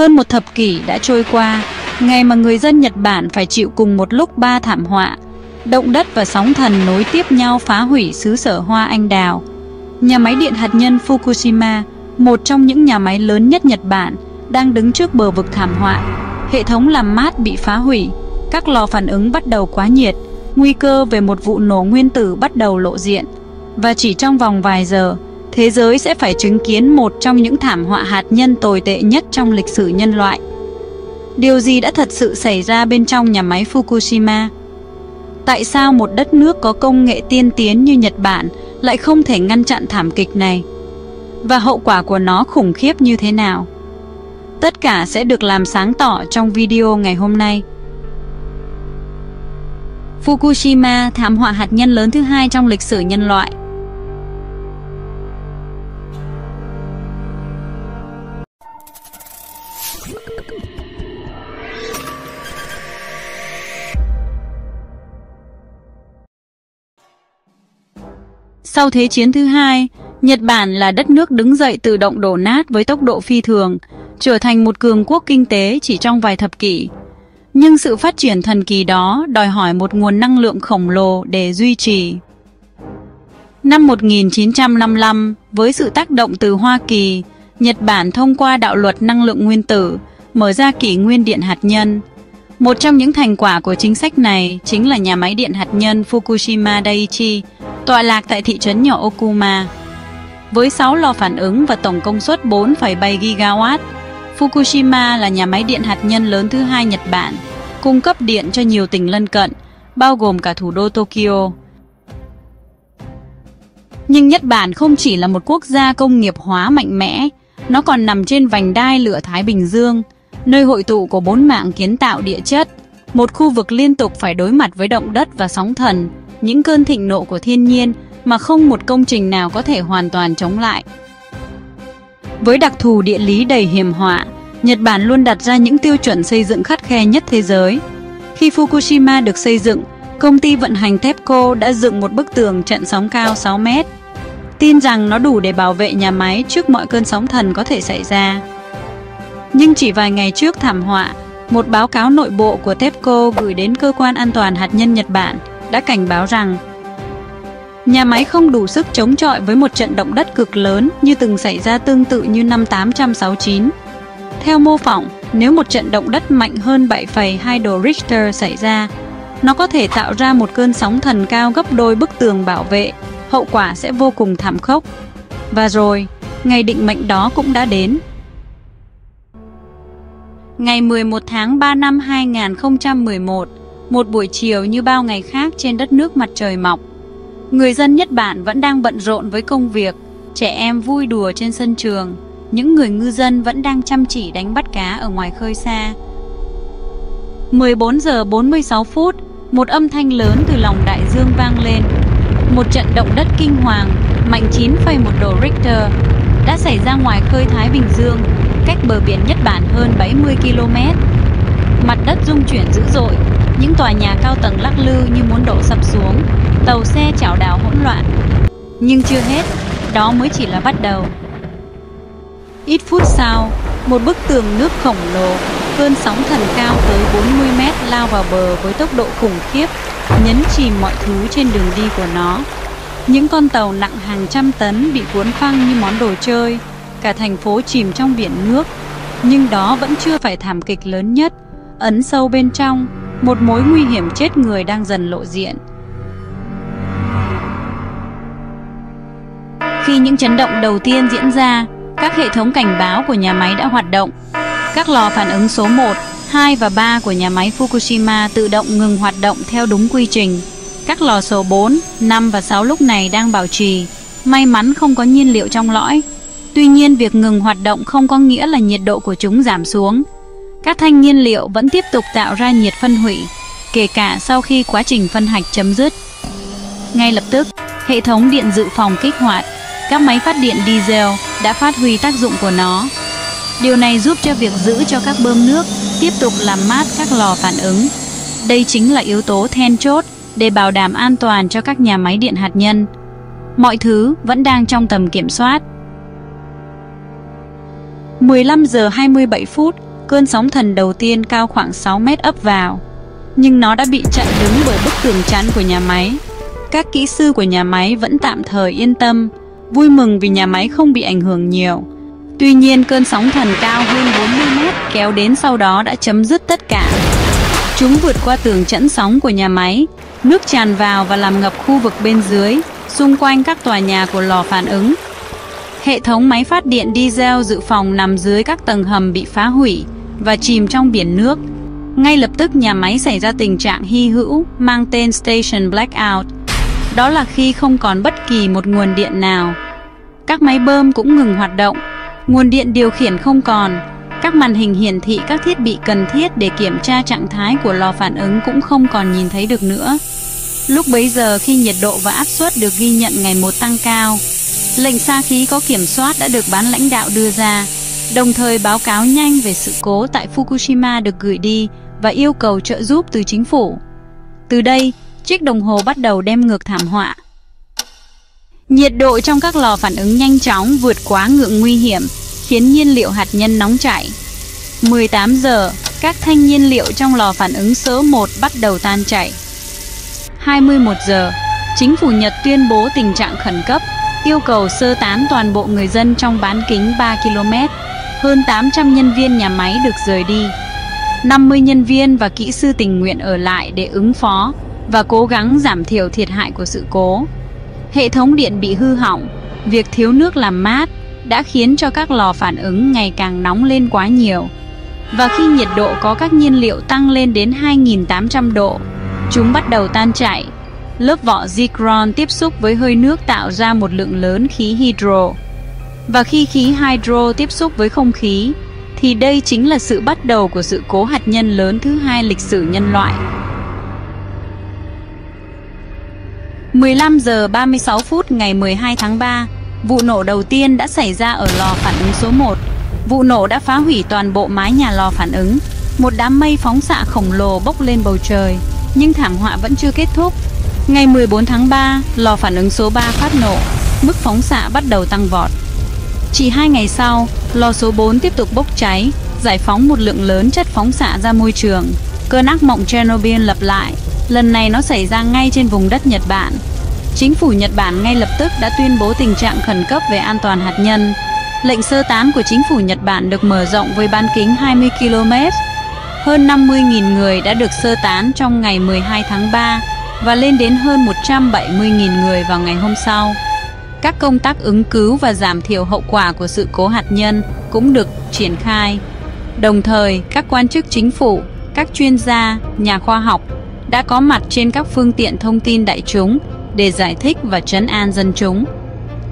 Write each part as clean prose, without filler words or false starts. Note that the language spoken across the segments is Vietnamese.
Hơn một thập kỷ đã trôi qua, ngày mà người dân Nhật Bản phải chịu cùng một lúc 3 thảm họa, động đất và sóng thần nối tiếp nhau phá hủy xứ sở hoa anh đào. Nhà máy điện hạt nhân Fukushima, một trong những nhà máy lớn nhất Nhật Bản, đang đứng trước bờ vực thảm họa. Hệ thống làm mát bị phá hủy, các lò phản ứng bắt đầu quá nhiệt, nguy cơ về một vụ nổ nguyên tử bắt đầu lộ diện. Và chỉ trong vòng vài giờ, thế giới sẽ phải chứng kiến một trong những thảm họa hạt nhân tồi tệ nhất trong lịch sử nhân loại. Điều gì đã thật sự xảy ra bên trong nhà máy Fukushima? Tại sao một đất nước có công nghệ tiên tiến như Nhật Bản lại không thể ngăn chặn thảm kịch này? Và hậu quả của nó khủng khiếp như thế nào? Tất cả sẽ được làm sáng tỏ trong video ngày hôm nay. Fukushima, thảm họa hạt nhân lớn thứ hai trong lịch sử nhân loại. Sau Thế chiến thứ hai, Nhật Bản là đất nước đứng dậy từ động đổ nát với tốc độ phi thường, trở thành một cường quốc kinh tế chỉ trong vài thập kỷ. Nhưng sự phát triển thần kỳ đó đòi hỏi một nguồn năng lượng khổng lồ để duy trì. Năm 1955, với sự tác động từ Hoa Kỳ, Nhật Bản thông qua đạo luật năng lượng nguyên tử, mở ra kỷ nguyên điện hạt nhân. Một trong những thành quả của chính sách này chính là nhà máy điện hạt nhân Fukushima Daiichi, tọa lạc tại thị trấn nhỏ Okuma. Với 6 lò phản ứng và tổng công suất 4,7 gigawatt, Fukushima là nhà máy điện hạt nhân lớn thứ hai Nhật Bản, cung cấp điện cho nhiều tỉnh lân cận, bao gồm cả thủ đô Tokyo. Nhưng Nhật Bản không chỉ là một quốc gia công nghiệp hóa mạnh mẽ, nó còn nằm trên vành đai lửa Thái Bình Dương, nơi hội tụ của 4 mạng kiến tạo địa chất, một khu vực liên tục phải đối mặt với động đất và sóng thần, những cơn thịnh nộ của thiên nhiên mà không một công trình nào có thể hoàn toàn chống lại. Với đặc thù địa lý đầy hiểm họa, Nhật Bản luôn đặt ra những tiêu chuẩn xây dựng khắt khe nhất thế giới. Khi Fukushima được xây dựng, công ty vận hành TEPCO đã dựng một bức tường chặn sóng cao 6 mét, tin rằng nó đủ để bảo vệ nhà máy trước mọi cơn sóng thần có thể xảy ra. Nhưng chỉ vài ngày trước thảm họa, một báo cáo nội bộ của TEPCO gửi đến Cơ quan An toàn Hạt nhân Nhật Bản đã cảnh báo rằng nhà máy không đủ sức chống chọi với một trận động đất cực lớn như từng xảy ra tương tự như năm 869. Theo mô phỏng, nếu một trận động đất mạnh hơn 7,2 độ Richter xảy ra, nó có thể tạo ra một cơn sóng thần cao gấp đôi bức tường bảo vệ, hậu quả sẽ vô cùng thảm khốc. Và rồi, ngày định mệnh đó cũng đã đến. Ngày 11 tháng 3 năm 2011, một buổi chiều như bao ngày khác trên đất nước mặt trời mọc. Người dân Nhật Bản vẫn đang bận rộn với công việc, trẻ em vui đùa trên sân trường, những người ngư dân vẫn đang chăm chỉ đánh bắt cá ở ngoài khơi xa. 14 giờ 46 phút, một âm thanh lớn từ lòng đại dương vang lên. Một trận động đất kinh hoàng, mạnh 9,1 độ Richter, đã xảy ra ngoài khơi Thái Bình Dương, cách bờ biển Nhật Bản hơn 70 km. Mặt đất rung chuyển dữ dội, những tòa nhà cao tầng lắc lư như muốn đổ sập xuống, tàu xe chảo đảo hỗn loạn. Nhưng chưa hết, đó mới chỉ là bắt đầu. Ít phút sau, một bức tường nước khổng lồ, cơn sóng thần cao tới 40 mét lao vào bờ với tốc độ khủng khiếp, nhấn chìm mọi thứ trên đường đi của nó. Những con tàu nặng hàng trăm tấn bị cuốn phăng như món đồ chơi, cả thành phố chìm trong biển nước. Nhưng đó vẫn chưa phải thảm kịch lớn nhất. Ẩn sâu bên trong, một mối nguy hiểm chết người đang dần lộ diện. Khi những chấn động đầu tiên diễn ra, các hệ thống cảnh báo của nhà máy đã hoạt động. Các lò phản ứng số 1, 2 và 3 của nhà máy Fukushima tự động ngừng hoạt động theo đúng quy trình. Các lò số 4, 5 và 6 lúc này đang bảo trì. May mắn không có nhiên liệu trong lõi. Tuy nhiên, việc ngừng hoạt động không có nghĩa là nhiệt độ của chúng giảm xuống. Các thanh nhiên liệu vẫn tiếp tục tạo ra nhiệt phân hủy, kể cả sau khi quá trình phân hạch chấm dứt. Ngay lập tức, hệ thống điện dự phòng kích hoạt. Các máy phát điện diesel đã phát huy tác dụng của nó. Điều này giúp cho việc giữ cho các bơm nước tiếp tục làm mát các lò phản ứng. Đây chính là yếu tố then chốt để bảo đảm an toàn cho các nhà máy điện hạt nhân. Mọi thứ vẫn đang trong tầm kiểm soát. 15 giờ 27 phút, cơn sóng thần đầu tiên cao khoảng 6 mét ập vào. Nhưng nó đã bị chặn đứng bởi bức tường chắn của nhà máy. Các kỹ sư của nhà máy vẫn tạm thời yên tâm, vui mừng vì nhà máy không bị ảnh hưởng nhiều. Tuy nhiên, cơn sóng thần cao hơn 40 mét kéo đến sau đó đã chấm dứt tất cả. Chúng vượt qua tường chắn sóng của nhà máy, nước tràn vào và làm ngập khu vực bên dưới, xung quanh các tòa nhà của lò phản ứng. Hệ thống máy phát điện diesel dự phòng nằm dưới các tầng hầm bị phá hủy và chìm trong biển nước. Ngay lập tức nhà máy xảy ra tình trạng hy hữu mang tên Station Blackout. Đó là khi không còn bất kỳ một nguồn điện nào. Các máy bơm cũng ngừng hoạt động, nguồn điện điều khiển không còn, các màn hình hiển thị các thiết bị cần thiết để kiểm tra trạng thái của lò phản ứng cũng không còn nhìn thấy được nữa. Lúc bấy giờ, khi nhiệt độ và áp suất được ghi nhận ngày một tăng cao, lệnh xa khí có kiểm soát đã được ban lãnh đạo đưa ra, đồng thời báo cáo nhanh về sự cố tại Fukushima được gửi đi và yêu cầu trợ giúp từ chính phủ. Từ đây, chiếc đồng hồ bắt đầu đem ngược thảm họa. Nhiệt độ trong các lò phản ứng nhanh chóng vượt quá ngưỡng nguy hiểm, khiến nhiên liệu hạt nhân nóng chảy. 18 giờ, các thanh nhiên liệu trong lò phản ứng số 1 bắt đầu tan chảy. 21 giờ, chính phủ Nhật tuyên bố tình trạng khẩn cấp, yêu cầu sơ tán toàn bộ người dân trong bán kính 3 km. Hơn 800 nhân viên nhà máy được rời đi. 50 nhân viên và kỹ sư tình nguyện ở lại để ứng phó và cố gắng giảm thiểu thiệt hại của sự cố. Hệ thống điện bị hư hỏng, việc thiếu nước làm mát đã khiến cho các lò phản ứng ngày càng nóng lên quá nhiều. Và khi nhiệt độ có các nhiên liệu tăng lên đến 2.800 độ, chúng bắt đầu tan chảy. Lớp vỏ Zircon tiếp xúc với hơi nước tạo ra một lượng lớn khí hydro. Và khi khí hydro tiếp xúc với không khí, thì đây chính là sự bắt đầu của sự cố hạt nhân lớn thứ hai lịch sử nhân loại. 15 giờ 36 phút ngày 12 tháng 3, vụ nổ đầu tiên đã xảy ra ở lò phản ứng số 1. Vụ nổ đã phá hủy toàn bộ mái nhà lò phản ứng. Một đám mây phóng xạ khổng lồ bốc lên bầu trời, nhưng thảm họa vẫn chưa kết thúc. Ngày 14 tháng 3, lò phản ứng số 3 phát nổ, mức phóng xạ bắt đầu tăng vọt. Chỉ 2 ngày sau, lò số 4 tiếp tục bốc cháy, giải phóng một lượng lớn chất phóng xạ ra môi trường. Cơn ác mộng Chernobyl lặp lại, lần này nó xảy ra ngay trên vùng đất Nhật Bản. Chính phủ Nhật Bản ngay lập tức đã tuyên bố tình trạng khẩn cấp về an toàn hạt nhân. Lệnh sơ tán của chính phủ Nhật Bản được mở rộng với bán kính 20 km. Hơn 50.000 người đã được sơ tán trong ngày 12 tháng 3 và lên đến hơn 170.000 người vào ngày hôm sau. Các công tác ứng cứu và giảm thiểu hậu quả của sự cố hạt nhân cũng được triển khai. Đồng thời, các quan chức chính phủ, các chuyên gia, nhà khoa học đã có mặt trên các phương tiện thông tin đại chúng để giải thích và trấn an dân chúng.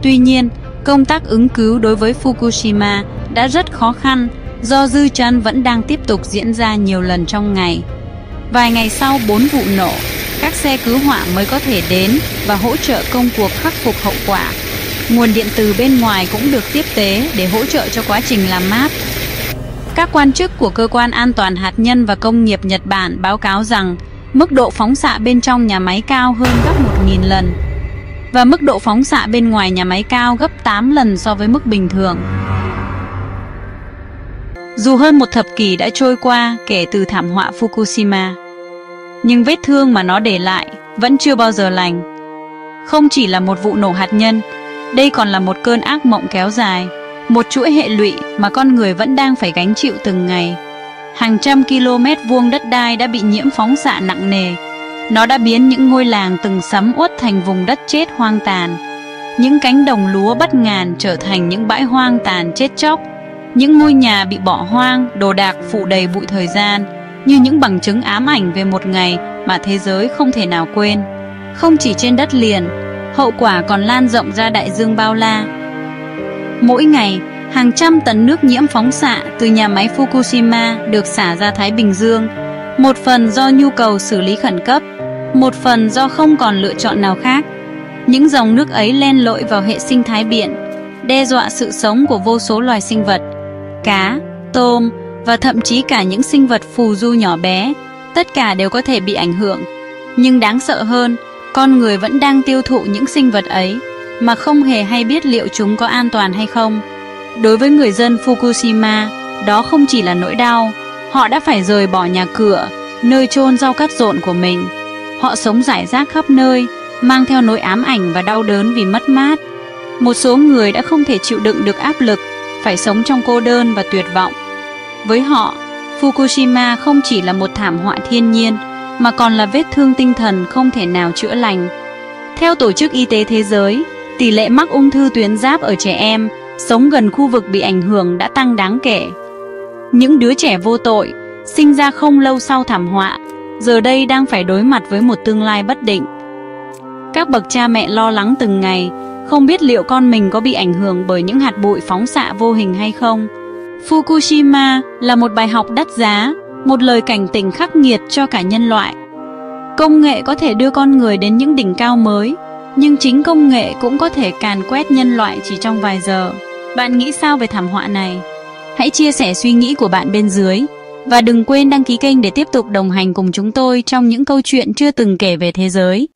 Tuy nhiên, công tác ứng cứu đối với Fukushima đã rất khó khăn do dư chấn vẫn đang tiếp tục diễn ra nhiều lần trong ngày. Vài ngày sau 4 vụ nổ, các xe cứu hỏa mới có thể đến và hỗ trợ công cuộc khắc phục hậu quả. Nguồn điện từ bên ngoài cũng được tiếp tế để hỗ trợ cho quá trình làm mát. Các quan chức của Cơ quan An toàn Hạt nhân và Công nghiệp Nhật Bản báo cáo rằng mức độ phóng xạ bên trong nhà máy cao hơn gấp 1.000 lần và mức độ phóng xạ bên ngoài nhà máy cao gấp 8 lần so với mức bình thường. Dù hơn một thập kỷ đã trôi qua kể từ thảm họa Fukushima, nhưng vết thương mà nó để lại vẫn chưa bao giờ lành. Không chỉ là một vụ nổ hạt nhân, đây còn là một cơn ác mộng kéo dài, một chuỗi hệ lụy mà con người vẫn đang phải gánh chịu từng ngày. Hàng trăm km vuông đất đai đã bị nhiễm phóng xạ nặng nề. Nó đã biến những ngôi làng từng sắm uất thành vùng đất chết hoang tàn. Những cánh đồng lúa bát ngàn trở thành những bãi hoang tàn chết chóc. Những ngôi nhà bị bỏ hoang, đồ đạc phủ đầy bụi thời gian, như những bằng chứng ám ảnh về một ngày mà thế giới không thể nào quên. Không chỉ trên đất liền, hậu quả còn lan rộng ra đại dương bao la. Mỗi ngày, hàng trăm tấn nước nhiễm phóng xạ từ nhà máy Fukushima được xả ra Thái Bình Dương, một phần do nhu cầu xử lý khẩn cấp, một phần do không còn lựa chọn nào khác. Những dòng nước ấy len lỏi vào hệ sinh thái biển, đe dọa sự sống của vô số loài sinh vật, cá, tôm và thậm chí cả những sinh vật phù du nhỏ bé. Tất cả đều có thể bị ảnh hưởng. Nhưng đáng sợ hơn, con người vẫn đang tiêu thụ những sinh vật ấy mà không hề hay biết liệu chúng có an toàn hay không. Đối với người dân Fukushima, Đó không chỉ là nỗi đau, họ đã phải rời bỏ nhà cửa, nơi chôn rau cắt rộn của mình. Họ sống rải rác khắp nơi, mang theo nỗi ám ảnh và đau đớn vì mất mát. Một số người đã không thể chịu đựng được áp lực, phải sống trong cô đơn và tuyệt vọng. Với họ, Fukushima không chỉ là một thảm họa thiên nhiên, mà còn là vết thương tinh thần không thể nào chữa lành. Theo Tổ chức Y tế Thế giới, tỷ lệ mắc ung thư tuyến giáp ở trẻ em sống gần khu vực bị ảnh hưởng đã tăng đáng kể. Những đứa trẻ vô tội, sinh ra không lâu sau thảm họa, giờ đây đang phải đối mặt với một tương lai bất định. Các bậc cha mẹ lo lắng từng ngày, không biết liệu con mình có bị ảnh hưởng bởi những hạt bụi phóng xạ vô hình hay không. Fukushima là một bài học đắt giá, một lời cảnh tỉnh khắc nghiệt cho cả nhân loại. Công nghệ có thể đưa con người đến những đỉnh cao mới, nhưng chính công nghệ cũng có thể càn quét nhân loại chỉ trong vài giờ. Bạn nghĩ sao về thảm họa này? Hãy chia sẻ suy nghĩ của bạn bên dưới. Và đừng quên đăng ký kênh để tiếp tục đồng hành cùng chúng tôi trong những câu chuyện chưa từng kể về thế giới.